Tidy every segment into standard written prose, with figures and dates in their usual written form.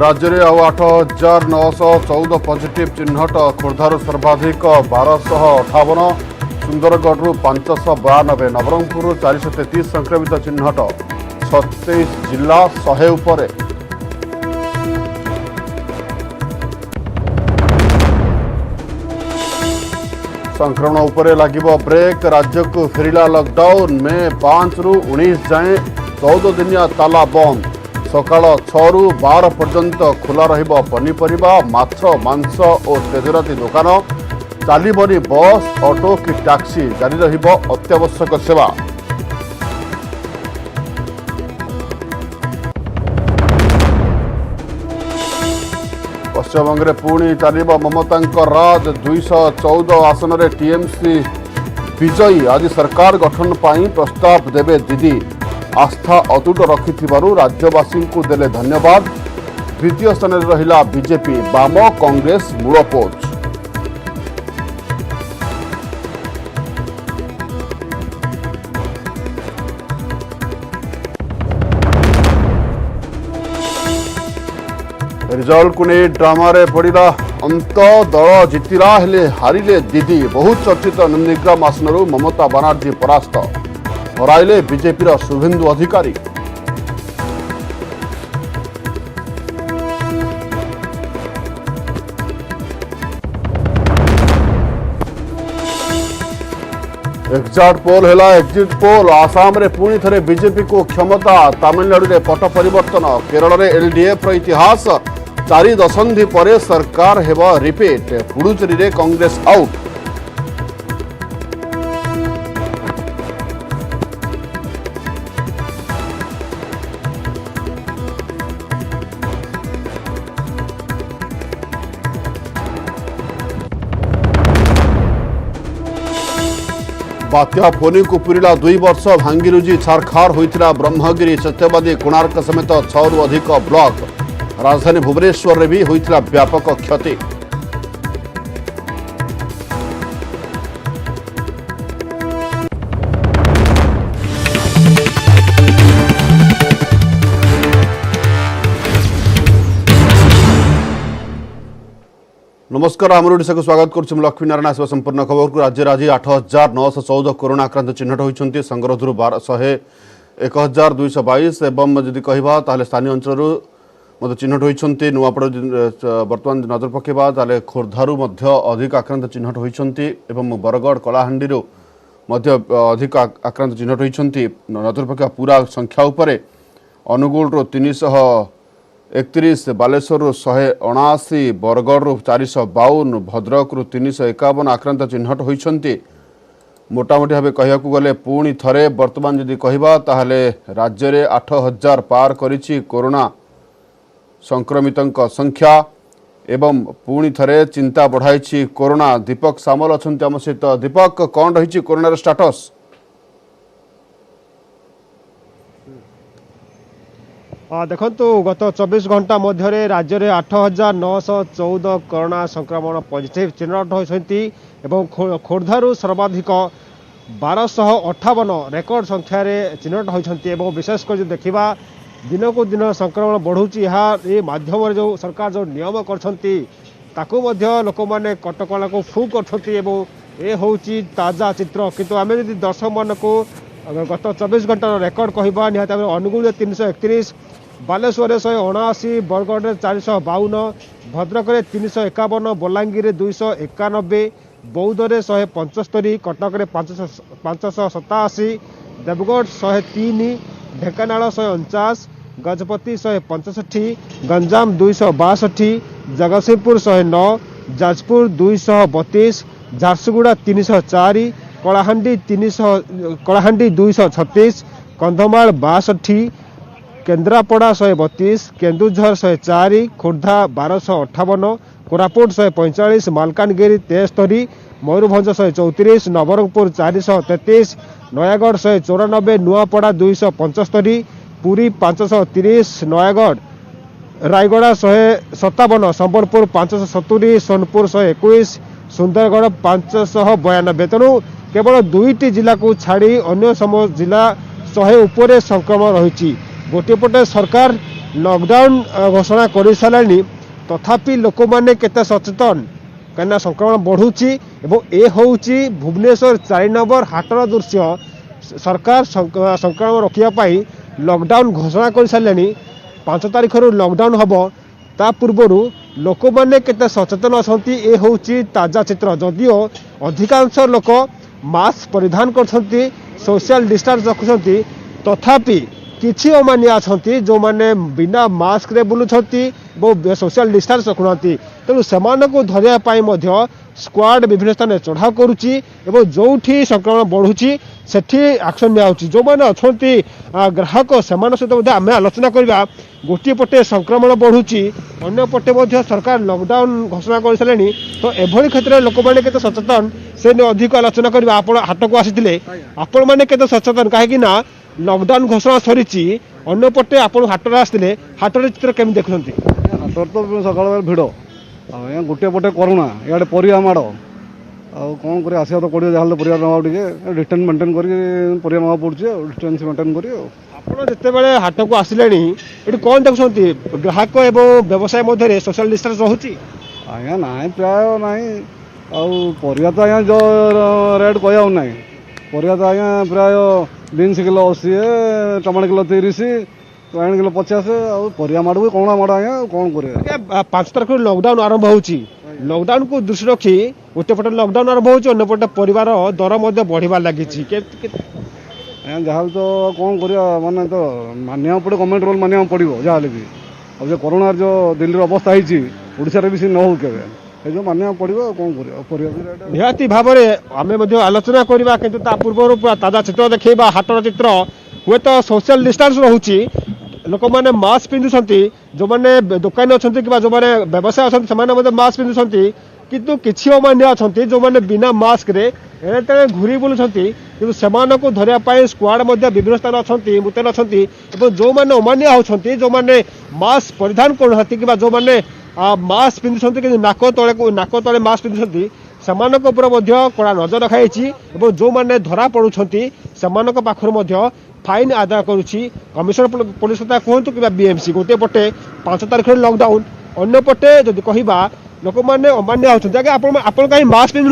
राज्य में आउ 8,914 पॉजिटिव चिन्हट खोर्धारू सर्वाधिक 1258 सुंदरगढ़ 592 नवरंगपुर 433 संक्रमित चिन्हट 36 जिला 100 उपरे संक्रमण उपरे लागिबो ब्रेक राज्य को फेरिला लॉकडाउन में 5 रु 19 जाए 14 दिनिया ताला बंद सकाळ 6 रु 12 पर्यंत खोला रहिबो पनीपरिबा माछ मांस और तेजराती दुकान चालीबनी बस ऑटो कि टैक्सी जारी रहिबो अत्यावश्यक सेवा। पश्चिमबंग में पुणी चलिबो ममता राज 214 आसन में टीएमसी विजयी आज सरकार गठन पर प्रस्ताव देवे दीदी आस्था अतुट रखिथिबारु राज्यवासी को देले धन्यवाद। द्वितीय स्थान में रहिला बीजेपी बाम कांग्रेस मूलपोच। रिजल्ट को नहीं ड्रामा रे पड़ा अंत दल जितिला हेले हारिले दीदी बहुत चर्चित नंदीग्राम आसनरू ममता बनर्जी परास्त हराइले बीजेपी शुभेन्दु अधिकारी। एक्जाट पोल है एक्जिट पोल आसाम रे पुणी थे बीजेपी को क्षमता तमिलनाडु रे पट परिवर्तन केरल रे एलडीएफ इतिहास 4 दशंधि परे सरकार हेब रिपीट पुडुचेरी रे कांग्रेस आउट। बात्या फोनी को पूरा 2 वर्ष भांगीरुजी छारखार होता ब्रह्मगिरी सत्यवादी कोणार्क समेत 6 रु अधिक ब्लॉक राजधानी भुवनेश्वर में भी होता व्यापक क्षति। नमस्कार आम ओडिशा को स्वागत करुँ लक्ष्मी नारायण आसवा संपूर्ण खबर को। राज्य आज 8,914 कोरोना आक्रांत चिन्हट होती संगरोधर 1,222 एवं जदि कहवा स्थानीय अंचल चिन्हट होती नुआपड़ बर्तमान नजर पकेबा खोर्धारू अधिक आक्रांत चिन्हट होती बरगढ़ कलाहांडी अधिक आक्रांत चिन्हट होती नजर पकेबा पूरा संख्या उपरे अनुगुल 331 बालेश्वर 179 बरगढ़ 452 भद्रक 351 आक्रांत चिन्हट होती मोटामोटी भाव कह गले पुणी थरे वर्तमान जदि कहबा ताहले राज्य में 8,000 पार करिछि कोरोना संक्रमितों संख्या एवं पुणी थरे चिंता बढ़ाई कोरोना। दीपक सामल अच्छा आम सहित। दीपक कौन रही कोरोना स्टाटस? देखु गत 24 घंटा मध्य राज्य में 8,914 कोरोना संक्रमण पॉजिटिव चिन्हट होती खोर्धारू सर्वाधिक 1258 रेकर्ड संख्यार चिन्हट होती विशेषकर जो देखा दिन को दिन संक्रमण बढ़ुची ये माध्यम जो सरकार जो नियम कर लोक मैंने कटकणा को फू कर हूँ ताजा चित्र किंतु आम जब दर्शक मान को गत 24 घंटार रेकर्ड कहवा निहत अनुगुल 331 बालेश्वर 179 बरगढ़ 452 भद्रक 351 बलांगीर 291 बौद्ध 175 कटक 587 देवगढ़ 103 ढेंकानाल 149 गजपति 165 गंजाम 262 जगतसिंहपुर 109 जाजपुर 232 झारसुगुड़ा 304 कलाहांडी 236 कंधमाल 62 केन्द्रापड़ा 132 केन्दुझर 104 खोर्धा 1258 कोरापुट 145 मालकानगिरी 73 मयूरभंज 134 नवरंगपुर 433 नयागढ़ 194 नुआपड़ा 275 पुरी 530 नयागढ़ रायगड़ा 157 संबलपुर 570 सोनपुर 121 सुंदरगढ़ 592। तेणु केवल 2टी जिला को छाड़ी अन्य समस्त जिला 100 उपरे संक्रमण रही। गोटे पटे सरकार लॉकडाउन घोषणा कर सारे तथापि लोक मैंने केते सचेतन कहीं संक्रमण बढ़ुची ए हूँ भुवनेश्वर 4 नंबर हाटर दृश्य सरकार संक्रमण रोकने लॉकडाउन घोषणा कर सारे 5 तारिख लॉकडाउन हम ता पूर्वर लोक मैंने केते सचेतन अच्छा ए हूँ ताजा चित्र जदिओ अधिकांश लोक मास्क परिधान कर सोशल डिस्टेंस रखुंट तथापि किछि अमानिया अच्छा जो मैंने बिना मास्क रे बुलूं सोशल डिस्टेंस रखुना तेणु से धरने स्क्वाड विभिन्न स्थान चढ़ाव करुच्ची जो संक्रमण बढ़ुची सेठी एक्शन निया जो मैंने अच्छा ग्राहक से सहित आम आलोचना करवा गोटे पटे संक्रमण बढ़ुची अन्य पटे सरकार लॉकडाउन घोषणा कर सारे तो एभली क्षेत्र में लोक मैंने केते सचेतन से अधिक आलोचना करवा आप हाट को आसी आपण मैंने केते सचेतन कहीं लॉकडाउन घोषणा सरी अन्य पटे आप हाटर आसते हाटर चित्र केमी देखुं हाटर तो सकाल भिड़ गोटे पटे करोना इे परिया माड़ कौन कर आसा तो पड़ो जहाँ परिया नवा टे डिस्टेंस मेंटेन कर परिया नवा पड़े डिस्टेंस मेंटेन कर जिते हाट को आसिले ये कौन देखुं ग्राहक एवं व्यवसाय मध्य सोशल डिस्टेंस रोचे आज्ञा ना प्राय ना आया तो आज्ञा जो रेट कह ना परिया तो आज्ञा प्राय बीन्स किलो 80 टमाटो किलो 30 बाइगण किलो 50 परिया माड़ कौन माड़ आज्ञा कौन कर 5 तारिख लॉकडाउन आरंभ होची लॉकडाउन को दृष्टि रखी गोटे पटे लॉकडाउन आरंभ होची अन्य पटे परिवार दर बढ़िबार लगी आज्ञा जहाँ तो कौन कर माने तो मानिया पड़े गवर्नमेंट रूल मानिया पड़ो जहाँ भी अब जो कोरोना जो दिल्ली अवस्था होती ओडिशा भी सी न हो के जो मानिया पड़ो कौन कर निहाती भाव में आम आलोचना करवा कि पूर्व पूरा ताजा चित्र देखा हाटर चित्र हुए तो सोशल डिस्टेंस रोचे लोक मैंने मास्क पिंधुंट जो मैंने दुकान अच्छा कि जो मैंने व्यवसाय अच्छा मास्क पिंधुंट किंतु किसी अमान्य अच्छा जो मैंने बिना मास्क रे एड़े तेड़े घूरी बुलूं कि धरने स्क्वाड विभिन्न स्थान अच्छा मुतयन अच्छा जो मैंने अमान्य होती जो मैंने मास्क परिधान करना कि जो मैंने मास्क पिंधुंट कि नाक तले मास्क पिंधुंट से कड़ा नजर रखाई जो मैंने धरा पड़ुंट से पाखर फाइन आदाय करुच्ची कमिशनर पुलिस कथा कहतु कि बीएमसी गोटे पटे 5 तारिख लॉकडाउन अन्य पटे जदि कहवा लोक मैंने अमान्य होती आप कहीं मास्क पिंधु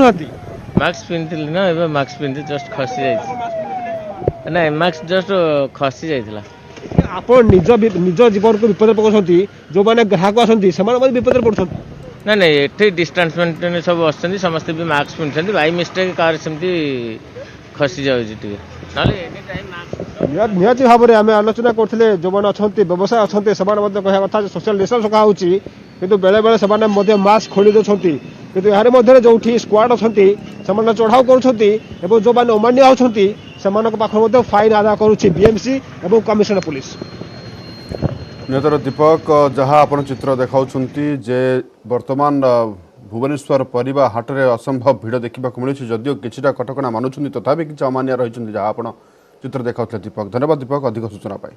मास्क पिंधि ना ए मास्क पिंधि जस्ट खसी जाइए ना मास्क जस्ट खसी जाइए आप निज जीवन को विपद पकाउछंती जो मैंने ग्राहक आसती से विपद पड़ुछंती ना नहीं ये डिस्टेंस मेंटेन सब आसते समस्ते भी मास्क पिंधुंट बाई मिस्टेक कार सेमती खसी जाऊँगी निहाती भाव में आम आलोचना करते जो मैंने अच्छा व्यवसाय अच्छा से कह कथा सोशल डिस्टेंस रखा कि बेले बेले से मास्क खोली दौरान कि यार मध्य जो स्क्वाड अच्छा से चढ़ाव कर जो मैंने अमान्य होती से फाइन आदाय करुच्ची बीएमसी और कमिशनर पुलिस निहतर दीपक जहाँ आप चित्र देखा जे वर्तमान भुवनेश्वर परिवा हाट में असंभव भिड़ देखा मिली जदिव कि कटका मानुंट तथापि किसी अमानिया रही जहाँ आप चित्र देखा दीपक धन्यवाद दीपक अधिक सूचना पाई।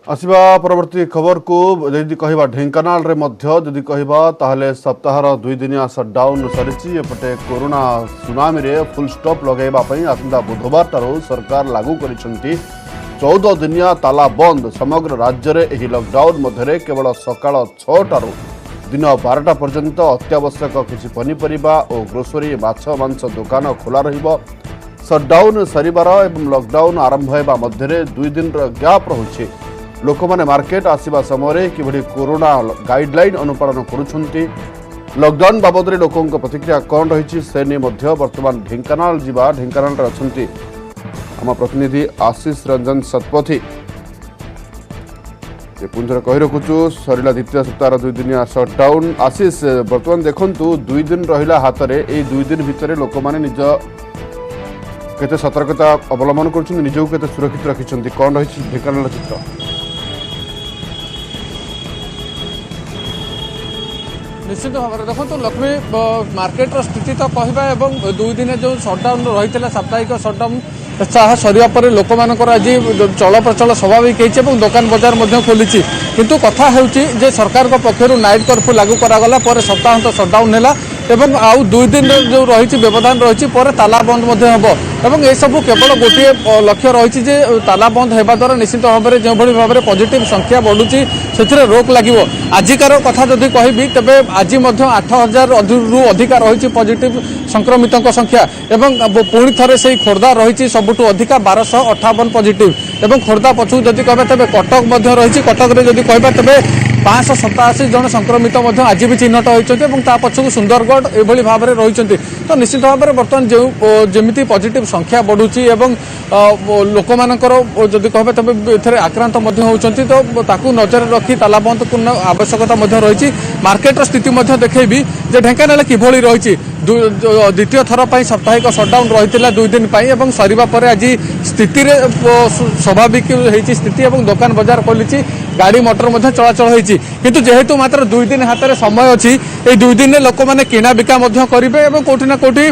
आसवा परवर्ती खबर को यदि कहवा ढेंकानाल रे मध्य यदि कहवा ताहले सप्ताहर 2 दिनिया सटडाउन सरिछि एपटे कोरोना सुनामी रे फुल स्टॉप लगेबा पई आसंता बुधवार टारो सरकार लागू करिसंती 14 दिनिया ताला बंद समग्र राज्य रे एही लॉकडाउन मध्यरे केवल सकाळ 6 टारो दिन 12टा पर्यंत अत्यावश्यक किछि पनिपरिबा और ग्रोसरी माछ मांस दुकान खोला रहिबो सटडाउन सरिबार एवं लॉकडाउन आरंभ हेबा मध्यरे 2 दिन गैप रहुछि लोक माने मार्केट आसिबा समय किभली कोरोना गाइडलाइन अनुपालन करुछंती लॉकडाउन बाबद लोकों प्रतिक्रिया कौन रही से नहीं वर्तमान ढेंकानाल जीवा ढेंकानाल अच्छा आम प्रतिनिधि आशीष रंजन शतपथी पुंजर कही रखुचु सरला द्वितीय सप्ताह 2 दिनिया सटडाउन आशीष वर्तमान देखंतु 2 दिन रहिला हाथ में यही 2 दिन भितर लोक माने निज केते सतर्कता अवलंबन कर निजको केते सुरक्षित रखिछंती कौन रही ढेंकानाल चित्र निश्चित भाव में देखो लक्ष्मी मार्केट स्थिति तो कहवा एवं 2 दिन जो सटडाउन रही है साप्ताहिक सटडाउन चाह सरिया पर लोक मानकर आज चल प्रचल स्वाभाविक होती है दुकान बजार खोली किंतु कथा होची सरकार पक्षर नाइट कर्फ्यू लागू करागला पर सप्ताहांत सटडाउन है एवं आउ 2 दिन जो रही व्यवधान रही पर ताला बंद हम एवं ये सब केवल गोटे लक्ष्य रही ताला बंद होगा द्वारा निश्चित भाव में जो भाव में पॉजिटिव संख्या बढ़ुची से रोक लगे आजिकार कथा जदि कहबी तेज आज 8000 रु अधिका रही पॉजिटिव संक्रमित संख्या एवं पुणी थे से खोर्धा रही सबुठ अधिका 1258 पॉजिटिव एवं खोर्धा पछू जदि कह तेज कटक रही कटक जदि कह तेज 587 जन संक्रमित आज भी चिन्हट होती पछक सुंदरगढ़ ये भाव में रही तो निश्चित भाव में बर्तमान जो जमी पॉजिटिव संख्या बढ़ुची एवं लोक मानकर जदि कह तेज ए आक्रांत होती तो ताकू नजर रखी तालाबंद पूर्ण आवश्यकता रही मार्केट स्थिति देखी जे ढेंकानाल किभली रही द्वितीय थर पर साप्ताहिक सटडाउन रही 2 दिन एवं सरिबा पर आज स्थिति स्वाभाविक होती स्थिति एवं दुकान बजार खोली गाड़ी मोटर चलाचल होती किंतु जेहेतु मात्र 2 दिन हाथ में समय अच्छी ये 2 दिन लोक मैंने किना बिका करेंगे और कौटी ना कौटी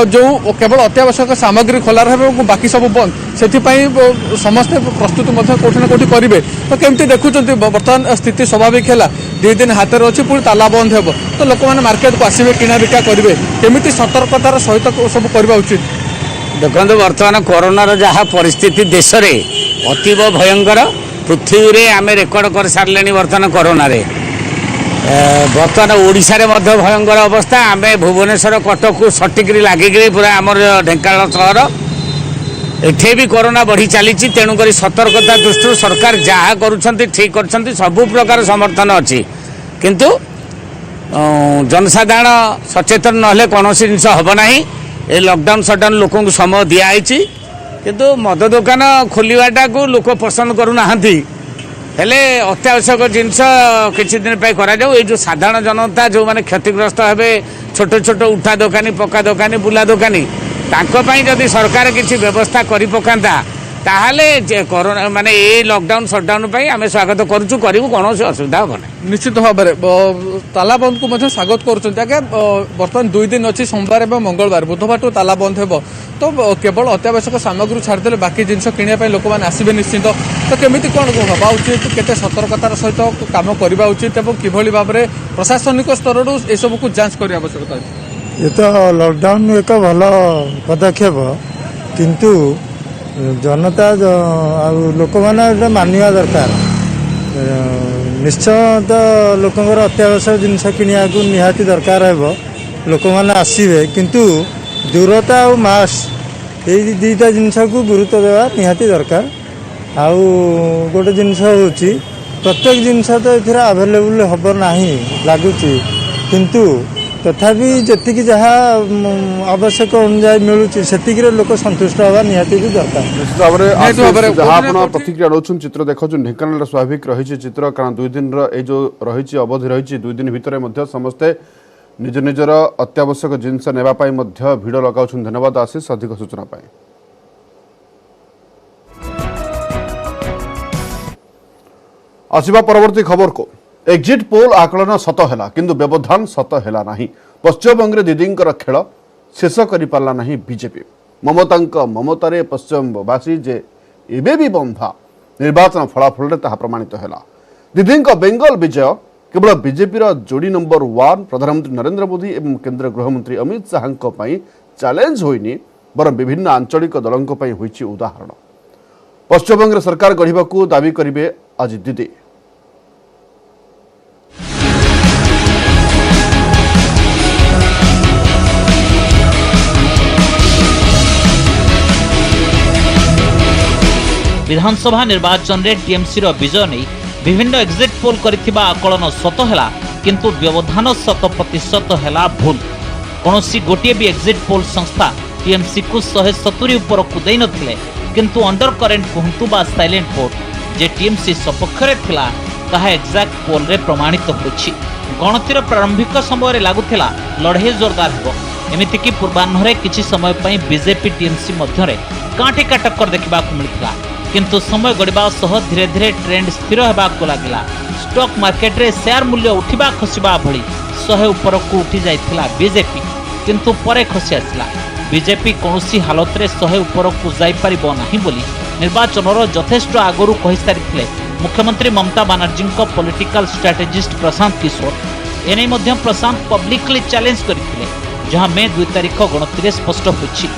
जो केवल अत्यावश्यक सामग्री खोला रहा बाकी सब बंद से समस्ते प्रस्तुत कौटी ना कौटी करेंगे तो केमती देखुं बर्तमान स्थिति स्वाभाविक है 2 दिन हाथ में अच्छी पूरी ताला बंद हो तो लोक मैंने मार्केट को आसवे किना बिका करेंगे केमिति सतर्कतार सहित सब करवा उचित देखो बर्तमान कोरोनार जहाँ परिस्थिति देश में अतीव भयंकर पृथ्वी रे आमे रेकर्ड कर सारे बर्तमान कोरोना रे बर्तमान ओडिशा रे मध्य भयंकर अवस्था आमे भुवनेश्वर कटक को सटिक लगिक पूरा आमर ढेंकानाल सहर एठे भी कोरोना बढ़ी चली तेणुक सतर्कता दृष्टि सरकार जहाँ करुँच ठीक कर सबु प्रकार समर्थन अच्छी किंतु जनसाधारण सचेतन नहले कौन जिनस हम ना ये लॉकडाउन सटडाउन लोक समय दिखाई किंतु मद दुकान खोलवाटा को लोक पसंद करूना हेले अत्यावश्यक जिनस किसी दिन करा ये जो साधारण जनता जो माने क्षतिग्रस्त हे छोट छोट उठा दोकानी पक्का दोकानी बुला दोकानी तांको जदि सरकार किसी व्यवस्था करि पकांता ताहले कोरोना माने ये लॉकडाउन सटडाउन आम स्वागत करूँ कौन असुविधा हम ना निश्चित भाव में तालाबंद को स्वागत करुँच आगे बर्तमान 2 दिन अच्छी सोमवार और मंगलवार बुधवार तो तालाबंद हो तो केवल अत्यावश्यक सामग्री छाड़देले बाकी जिन किणापी लोक मैंने आसवे निश्चित तो केमी कौन हवा उचित केते सतर्कतार सहित कम करवा उचित और किभली भाव में प्रशासनिक स्तर ये सब को जांच करने आवश्यकता है ये तो लॉकडाउन एक भल पदक्षेप किंतु जनता लोक मैंने मानवा दरकार निश्चय तो लोकंर अत्यावश्यक जिनस किनिया को निहाती दरकार है लोक मैंने आसवे किंतु दूरता और मास्क ये 2टा जिनस को गुरुत्व देवा निहाती दरकार आउ गोटे जिनस होची प्रत्येक जिनस तो ये आवेलेबल हम ना लगुच किंतु तथापि जी जहाँ आवश्यक अनुजाई मिलूँ से लोक संतुष्ट हवा निहाती भी दरकार निश्चित भाव में जहाँ आप प्रतिक्रिया रोचन चित्र देखुन ढेंकानाल स्वाभाविक रही चित्र कारण 2 दिन जो रही अवधि रही 2 दिन भितर समस्ते निज निजर अत्यावश्यक जिनस नेबाई भिड़ लगाऊँ धन्यवाद आशीष अधिक सूचना पाए आसिबा परवर्ती खबर को एक्जिट पोल आकलन सत है किंतु व्यवधान सत है ना पश्चिमबंग दीदींकर खेल शेष कर पारा ना बीजेपी ममता ममतार पश्चिमवासी जे एबे भी बंधा निर्वाचन फलाफल प्रमाणित है दीदी बेंगल विजय केवल बीजेपी जोड़ी नंबर 1 प्रधानमंत्री नरेंद्र मोदी और केंद्र गृहमंत्री अमित शाह चैलेंज होइनी बर विभिन्न आंचलिक दलों उदाहरण पश्चिमबंग सरकार गढ़ा को दावी करेंगे आज दीदी विधानसभा निर्वाचन रे टीएमसी रो विजय नहीं विभिन्न एग्जिट पोल करिथिबा आकलन सत हैला किंतु व्यवधान 100% हैला भूल कोनोसी गोटे भी एग्जिट पोल संस्था टीएमसी को 170 ऊपर कुदै नथिले किंतु अंडर करेंट कहंतु बा साइलेंट वोट जे टीएमसी सपक्षरे थिला ताहा एग्जैक्ट पोल रे प्रमाणित होछि गणतिर प्रारंभिक समय रे लागुथिला लड़ाई जोरदार हेबो एमिति कि पूर्वाह्न किछि समय पई बीजेपी टीएमसी मध्य रे कांटे का टक्कर देखबा को मिलथिला किंतु समय गड़िबा सह धीरे धीरे ट्रेंड स्थिर होगा लगिला स्टॉक मार्केट रे शेयर मूल्य उठिबा खसिबा भली 100 उपरकू उठी जाइथिला बीजेपी किंतु परे खसी आसिला बीजेपी कौनसी हालत रे 100 उपरकू जाई परिबो नाही बोली निर्वाचनर यथेष्ट आगरू कहि सारिथिले मुख्यमंत्री ममता बनर्जी को पॉलिटिकल स्ट्रेटेजिस्ट प्रशांत किशोर एने मध्य प्रशांत पब्लिकली चैलेंज करथिले जहां मे 2 तारिख गणति स्पष्ट होछि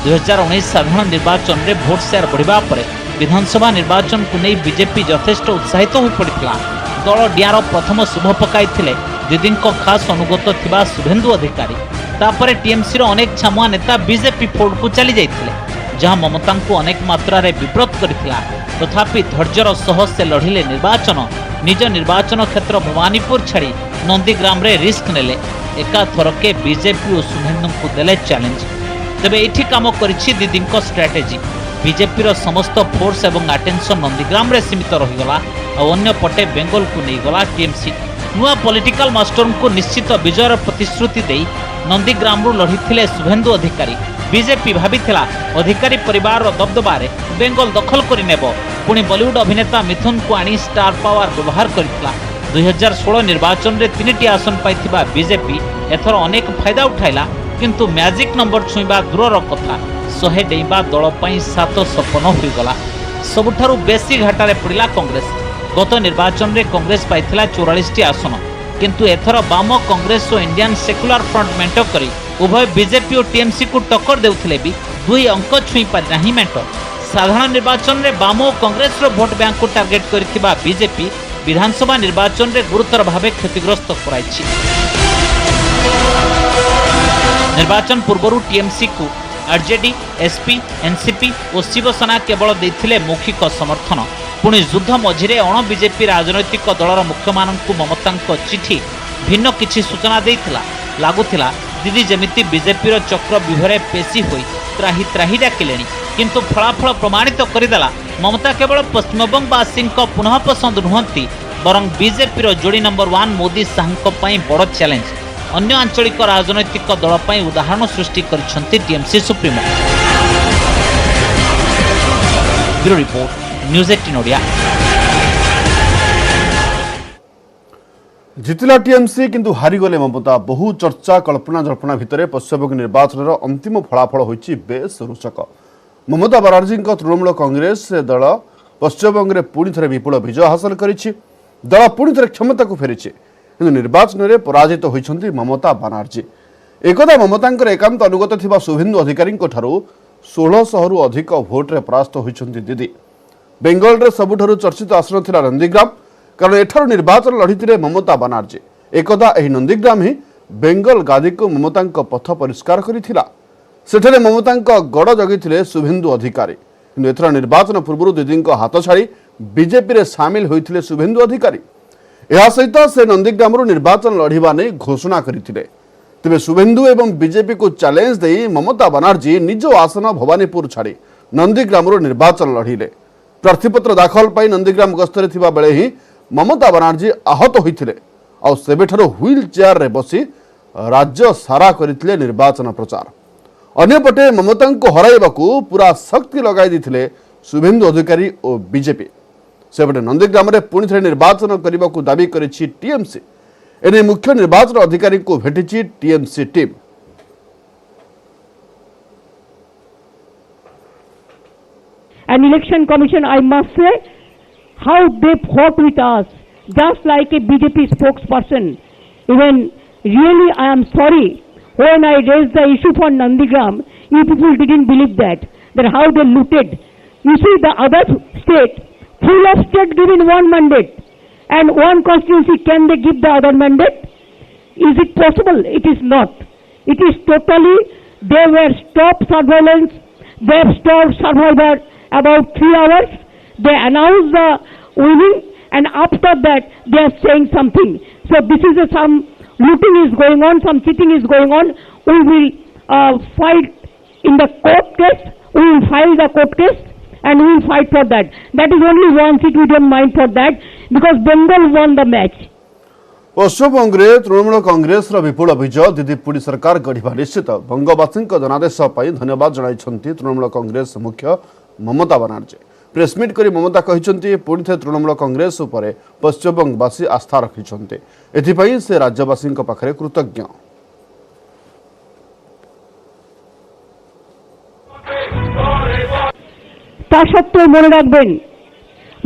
2019 साधारण निर्वाचन में भोट शेयर बढ़िबा परे विधानसभा निर्वाचन को नहीं बीजेपी यथेष्ट उत्साहित हो पड़ता दल डियार प्रथम शुभ पकाई दीदी खास अनुगत थिबा शुभेन्दु अधिकारी तापर टीएमसी रो अनेक छामुआ नेता बीजेपी फोल्ड को चली जाइथिले जहां ममता को अनेक मात्रा रे विब्रत करथिला तथापि धैर्यर सह से लढ़िले निर्वाचन निज निर्वाचन क्षेत्र भवानीपुर छाड़ी नंदीग्राम रे रिस्क नेले एका थरके बीजेपी और शुभेन्दु को देले चैलेंज तेबे एठी काम करिछि दीदी स्ट्रेटेजी बीजेपी रो समस्त फोर्स एवं अटेंशन नंदीग्राम रे सीमित रहीगला और अन्य पटे बेंगल को नहीं गला टीएमसी नुआ पॉलिटिकल मास्टर को निश्चित विजयर प्रतिश्रुति देई नंदीग्राम रु लढ़िथिले शुभेन्दु अधिकारी बीजेपी भाबिथिला अधिकारी परिवार रो दबदबारे बेंगल दखल करि नेबो पुणी बॉलीवुड अभिनेता मिथुन को आनी स्टार पावर व्यवहार करथिला 2016 निर्वाचन रे 3टी आसन पाइथिबा बीजेपी एथर अनेक फायदा उठाइला किंतु मैजिक नंबर छुईबा दूरर कथा 100 डेइबा दल पई 7 सपन होइगला सबुठारु बेसी घाटारे पड़िला कांग्रेस गत निर्वाचन रे कांग्रेस पाइथिला 44टी आसन किंतु एथर बाम कांग्रेस और इंडियन सेक्युलर फ्रंट मेंट करी उभय बीजेपी और टीएमसी को टक्कर देउथिले भी 2 अंक छुई पारि नाही मेंट साधारण निर्वाचन रे बाम और कांग्रेस रो वोट बैंक को टार्गेट करथिबा बीजेपी विधानसभा निर्वाचन रे गुरुतर भावे क्षतिग्रस्त कराइछि निर्वाचन पूर्व टीएमसी को आरजेडी एसपी एनसीपी और शिवसेना केवल देथिले मौखिक समर्थन पुणी युद्ध मझिरे अण बीजेपी राजनैतिक दलर मुख्य मानक ममता चिठी भिन्न किछि सूचना देइथिला लागुथिला दीदी जमिति बीजेपी चक्र व्यूहरे पेशी होई त्राही त्राही डाकिलेनी किंतु फलाफल प्रमाणित करदेला ममता केवल पश्चिमबंगवासी पुनः पसंद नुहंती बरं बीजेपी जोड़ी नंबर 1 मोदी शाह बड़ चैलेंज अन्य आंचलिक राजनैतिक दल पर उदाहरण सृष्टि करिसेंती TMC supremo bureau report news 18 Odia जितिला टीएमसी किंतु हारिगले ममता बहु चर्चा कल्पना जल्पना भितर पश्चिमबंग निर्वाचन अंतिम फलाफल होइछि बेस रोचक ममता बनर्जी तृणमूल कांग्रेस दल पश्चिमबंग में पुणी थे विपुल विजय हासिल करिछि दल पुणी थे क्षमता को फेरी किंतु निर्वाचन में पराजित होइछन्ति ममता बनर्जी एकदा ममतांकर एकांत अनुगत थिबा शुभेन्दु अधिकारी 1600 रु अधिक भोट्रे परास्त होइछन्ति दीदी बेंगल रे सबुठारु चर्चित आसन थिला नंदीग्राम कारण एठारु निर्वाचन लढ़िथिले ममता बनर्जी एकदा एही नंदीग्राम ही बेंगल गादी को ममता पथ परिष्कार करिथिला सेठरे ममता गड़ जगिथिले शुभेन्दु अधिकारी किंतु एथर निर्वाचन पूर्व दीदी हाथ छाड़ी बीजेपी रे सामिल होइथिले शुभेन्दु अधिकारी यह सहित से नंदीग्राम निर्वाचन लढ़िबा नै घोषणा करथिले तेबे शुभेन्दु एवं बीजेपी को चैलेंज देई ममता बनर्जी निज आसन भवानीपुर छाड़ी नंदीग्राम निर्वाचन लढ़िले प्रार्थीपत्र दाखल पाई नंदीग्राम गस्तरे थिबा बेले ही ममता बनर्जी आहत होइथिले आ सेबेठारो व्हील चेयर रे बसी राज्य सारा करथिले निर्वाचन प्रचार अन्यपटे ममता को हराइबाकू पूरा शक्ति लगाई दिथिले शुभेन्दु अधिकारी और बीजेपी सेपटे नंदीग्राम रे पुणी थे निर्वाचन करने को दाबी करिछि टीएमसी एने मुख्य निर्वाचन अधिकारी को भेटिछि TMC team An election commission, I must say, how they fought with us, just like a BJP spokesperson. Even really, I am sorry, when I raised the issue for Nandigram, you people didn't believe that how they looted. You see, the other state, full of state given one mandate, and one constituency, can they give the other mandate? Is it possible? It is not. It is totally, they were stopped surveillance, they have stopped survivor about 3 hours, they announced the winning, and after that, they are saying something. So this is some looting is going on, some cheating is going on. We will fight in the court case, we will file the court case, and we will fight for that. That is only one seat, we don't mind for that, because Bengal won the match. Paschimbanga Trinamool Congress विपुल विजय दीदी पुणी सरकार गढ़ा निश्चित बंगवासी जनादेश धन्यवाद जनाई तृणमूल कांग्रेस मुख्य Mamata Banerjee press meet करी ममता कहते पुणी थे तृणमूल कांग्रेस उपरे पश्चिमबंगवासी आस्था रखिंट एथिपाई से राज्यवासी पाखरे कृतज्ञ। তা সত্ত্বেও মনে রাখবেন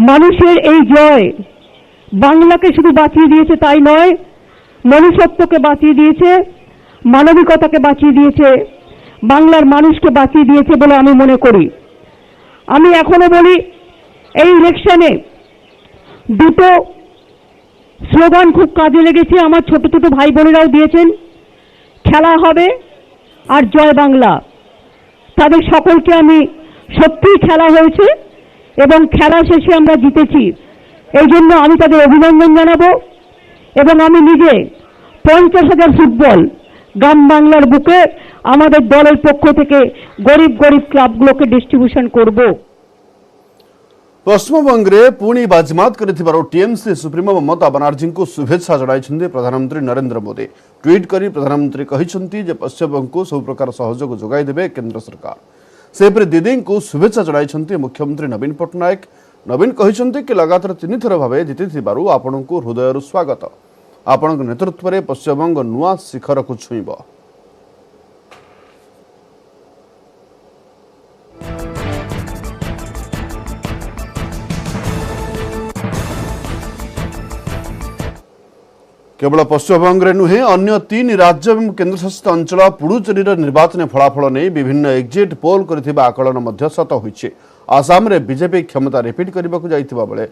মানুষের এই জয় বাংলাকে শুধু বাঁচিয়ে দিয়েছে তাই নয়, মনুষ্যত্বকে বাঁচিয়ে দিয়েছে, মানবিকতাকে বাঁচিয়ে দিয়েছে, বাংলার মানুষকে বাঁচিয়ে দিয়েছে বলে আমি মনে করি। আমি এখনো বলি এই ইলেকশনে দুটো স্লোগান খুব কাজে লেগেছে, আমার ছোট ছোট ভাই বোনেরাও দিয়েছেন, খেলা হবে আর জয় বাংলা। তাদের সকলকে আমি সত্যিই খেলা হয়েছে এবং খেলা শেষে আমরা জিতেছি, এই জন্য আমি তাদের অভিনন্দন জানাবো। এবং আমি নিজে 50,000 ফুটবল গ্রাম বাংলার বুকে আমাদের দলের পক্ষ থেকে গরিব গরিব ক্লাবগুলোকে ডিস্ট্রিবিউশন করব। पश्चिमबंगे पुणी बाजिमात कर टीएमसी सुप्रीमो ममता बानार्जी को शुभेच्छा जणाई प्रधानमंत्री नरेंद्र मोदी। ट्वीट कर प्रधानमंत्री कहते पश्चिमबंग को सब प्रकार सहयोग जोगाई देवे केंद्र सरकार। सेपरी दीदी को शुभेच्छा जणाई मुख्यमंत्री नवीन पट्टनायक। नवीन कहते कि लगातार 3 थर भाव जीति आपण को हृदय स्वागत। आपण नेतृत्व में पश्चिमबंग नुआ शिखर को छुईब। केवल पश्चिमबंग नुहे अन्य 3 राज्य और केन्द्रशासित अंचल पुडुचेरी निर्वाचन फलाफल नहीं विभिन्न एक्जिट पोल कर आकलन सत होइछि। आसाम रे बीजेपी क्षमता रिपीट करने को जाइथिबा बेले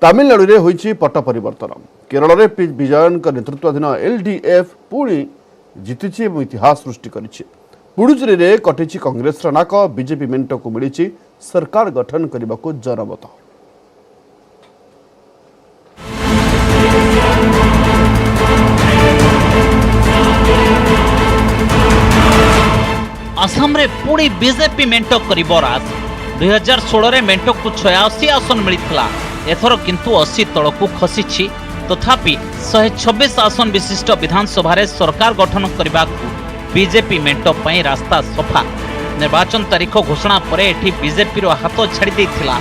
तमिलनाडु रे होइछि पट परिवर्तन। केरल रे पी विजयन नेतृत्वाधीन एलडीएफ पुणी जीतिछि और इतिहास सृष्टि करिछि। पुडुचेरी रे कटिछि कांग्रेस नाक। बीजेपी मेंट को मिलिछि सरकार गठन करने को जनमत। आसाम रे पुणी बीजेपी मेंट करिबो राज। 2016 रे मेंट को 86 आसन मिलिथिला, एथर किंतु 80 तळकु खसिछि। तथापि 126 आसन विशिष्ट विधानसभा रे सरकार गठन करबा बीजेपी मेंट पई रास्ता सफा। निर्वाचन तारीख घोषणा परे एठी बीजेपी रो हाथ छाड़ी देथिला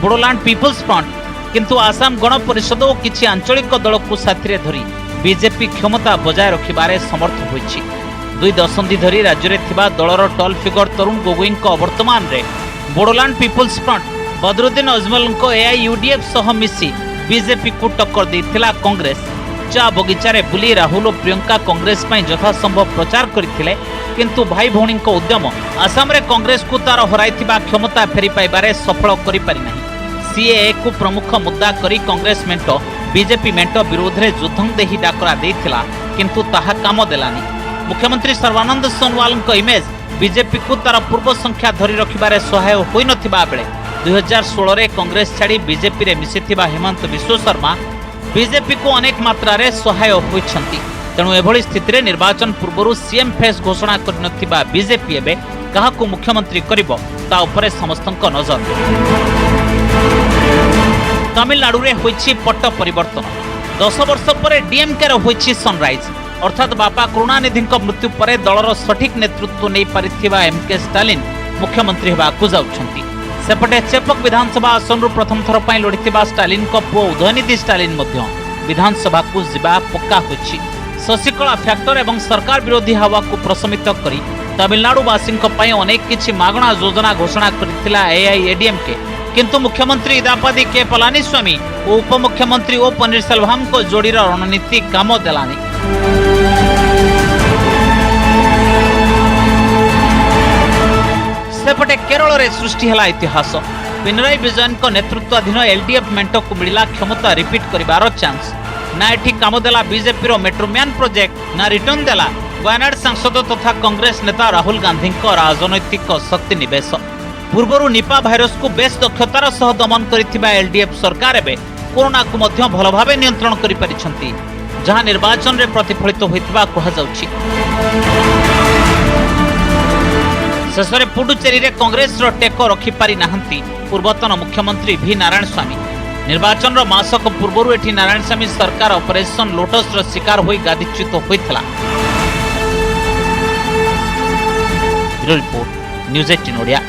बोडोलैंड पीपल्स फ्रंट। किंतु आसाम गण परिषद और किछि आंचलिक दल को साथी रे धरी बीजेपी क्षमता बजाय रखिबारे समर्थ होइछि। 2 दशंधि धरी राज्य में थिबा दलर टॉल फिगर तरुण गोगोई वर्तमान रे बोडोलैंड पीपल्स फ्रंट बदरुद्दीन अजमल को एआईयूडीएफ सह मिसी बीजेपी को टक्कर देथिला कांग्रेस। चा बगीचा रे बुली राहुल और प्रियंका कांग्रेस पई यथासंभव प्रचार करथिले, किंतु भाई भौणी उद्यम आसाम रे कांग्रेस को तार हराइथिबा क्षमता फेरी पाइबारे सफल करि पारि नाही। सीएए को प्रमुख मुद्दा करी कांग्रेस मेंट बीजेपी मेंट विरोध रे युद्धं देही डाकरा देथिला, किंतु ताहा काम देलानी। मुख्यमंत्री सर्बानंद सोनोवाल इमेज बीजेपी को तार पूर्व संख्या धरी रखिबारे सहाय होई नथिबा बेले 2016 रे कांग्रेस छाड़ी बीजेपी रे मिसिथिबा हेमंत विश्व शर्मा बीजेपी को अनेक मात्रा रे सहाय होइछंती। तेणु एभली स्थिति रे निर्वाचन पूर्व सीएम फेस घोषणा करनथिबा बीजेपी एबे काहाकू मुख्यमंत्री करिबो ता उपरे समस्तक नजर। तमिलनाडु रे होइछि पट्ट परिवर्तन। 10 वर्ष पर डीएमके रो होइछि सनराइज। अर्थात बापा करुणानिधि मृत्यु पर दलर सठिक नेतृत्व नहीं पारिथिबा एमके स्टालिन मुख्यमंत्री हेबाकू जाउछंती। सेपटे चेपक विधानसभा आसन प्रथम थर पई लड़िथिबा स्टालिन को पुओ उदयनिधि स्टालिन मध्य विधानसभा को जिबा पक्का होछि। शशिकला फैक्टर एवं सरकार विरोधी हवा को प्रशमित करी तमिलनाडुवासी अनेक किछि मागणा योजना घोषणा करथिला एआईएडीएमके, किंतु मुख्यमंत्री इदापादी के पलानीस्वामी और उपमुख्यमंत्री ओ पन्नीरसेल्वम को जोड़ीर रणनीति काम देलानी। सेपटे केरल रे सृष्टि हला इतिहास। पिनराई विजयन को नेतृत्वाधीन एलडीएफ मेंट को मिला क्षमता रिपीट करिबार चांस। ना एठी काम देला बीजेपी रो मेट्रोमैन प्रोजेक्ट, ना रिटर्न देला वायनाड सांसद तथा कांग्रेस नेता राहुल गांधी को राजनैतिक शक्ति निवेश। पूर्वरु निपा भाइरस को बेस दक्षतार सह दमन करिथिबा एलडीएफ सरकार एबे कोरोना को मध्य भल भाबे नियंत्रण करि परिछंती, जहां निर्वाचन रे प्रतिफलित होइथिबा कहा जाउछि। शेषरे पुडुचेरी रे कांग्रेस रो टेको रखि पारि नाहंती पूर्वतन मुख्यमंत्री भी नारायण स्वामी। निर्वाचन रो मासक पूर्वरु एठी नारायण स्वामी सरकार ऑपरेशन लोटस रो शिकार होई गादिच्युत होइथला। Report news 18 Odia.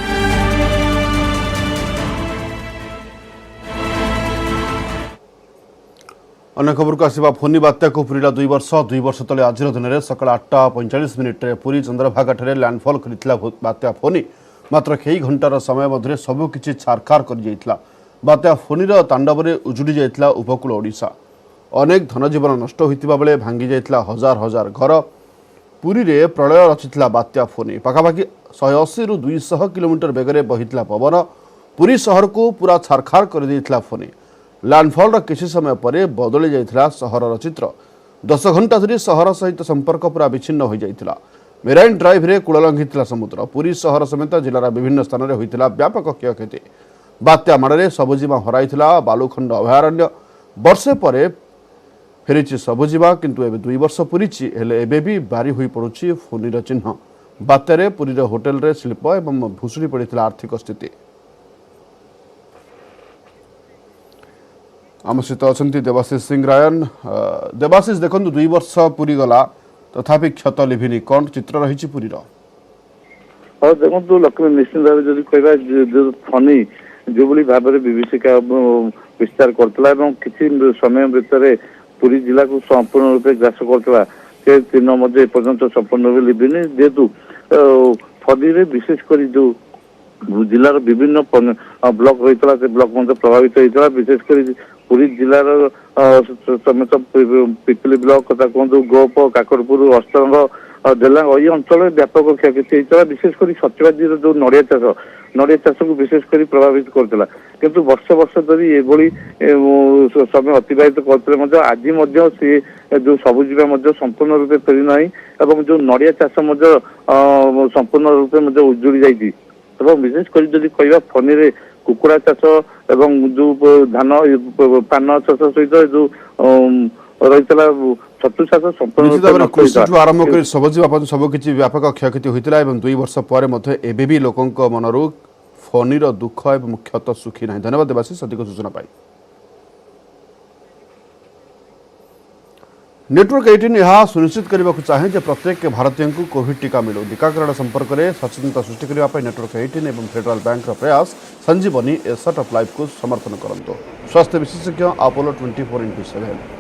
अन्य खबर को आसवा फोनी बात्या को पूरा 2 वर्ष तले आज दिन में सका 8:45 पुरी चंद्रभागा लैंडफॉल कर बात्या फोनी मात्र कई घंटार समय मध्य सबकि छारखार कर बात्या फोनी तांडव उजुड़ी जाता उपकूल ओडिशा अनेक धनजीवन नष्ट होता बेले भांगी जाता हजार हजार घर पुरी रे प्रलय रचिता बात्या फोनी पाखापाखि 180 ରୁ 200 किलोमीटर बेगरे बहिता पवन पुरी सहर को पूरा छारखार कर देता फोनी लैंडफॉल किसी समय पर बदली जाता सहर चित्र 10 घंटा धरी सहर सहित संपर्क पूरा विच्छिन्न हो जाता मेराइन ड्राइव रे कूल लंघी समुद्र पुरी सहर समेत जिलार विभिन्न स्थान में होता व्यापक क्षयक्षति बात्या माड़े सबुजीमा हराई बालुखंड अभयारण्य वर्षे पर फेरी सबुजीमा किंतु एबे 2 वर्ष पूरी एबे भी बारी हुई पड़ुछि फोनीर चिन्ह बात्यारे पुरी होटेल रे शिल्प एवं भुशुड़ी पड़ता आर्थिक स्थिति आम सहित अच्छा देवाशीष सिंह रायन देवाशीष देखो 2 वर्ष पूरी गला तथापि क्षत लिभिनी कौन चित्र रही पुरी देखो लक्ष्मी निश्चित भाव जब कह फनी जो भाव में विभीषिका विस्तार करता किसी समय भितर पुरी जिला को संपूर्ण रूप ग्रास करता से तीन एपर्तंत संपूर्ण रूप लिभिनी जेहेतु फनी विशेषकर जो जिलार विभिन्न ब्लॉक होता से ब्लॉक प्रभावित होता विशेषकर पुरी जिलार समेत पिपली ब्लॉक कथा कहतु गोप काकरपुर अष्टरंग देलांग ये अंचल व्यापक क्षयक्षति होता विशेषकर सत्यवादी जो नड़िया चाष को विशेषकर प्रभावित करता किंतु वर्ष धरी ये समय अतिबाहित करते आज सी जो सबुजीमा संपूर्ण रूपे फेरी ना और जो नड़िया चाष संपूर्ण रूपे उजुड़ी जाइए विशेषकर जब कह फनी रे कुकुड़ा चाष एवं जो धान पान चाष सहित जो रही छतु चाष संपूर्ण कृषि आरंभ कर सबुजीमा सबकि व्यापक क्षयक्षति होता है 2 वर्ष पर एबी लोकों मनरू फनीर दुख एवं क्षत सुखी ना धन्यवाद देवाशीष अधिक सूचना पाई नेटवर्क 18 यह सुनिश्चित करने को चाहे कि प्रत्येक भारतीय को कोविड टीका मिलू टीकाकरण संपर्क में सचेतनता सृष्टि करने नेटवर्क 18 एवं फेडरल बैंक प्रयास संजीवनी ए सर्ट ऑफ लाइफ को समर्थन करंतु स्वास्थ्य विशेषज्ञ अपोलो 24x7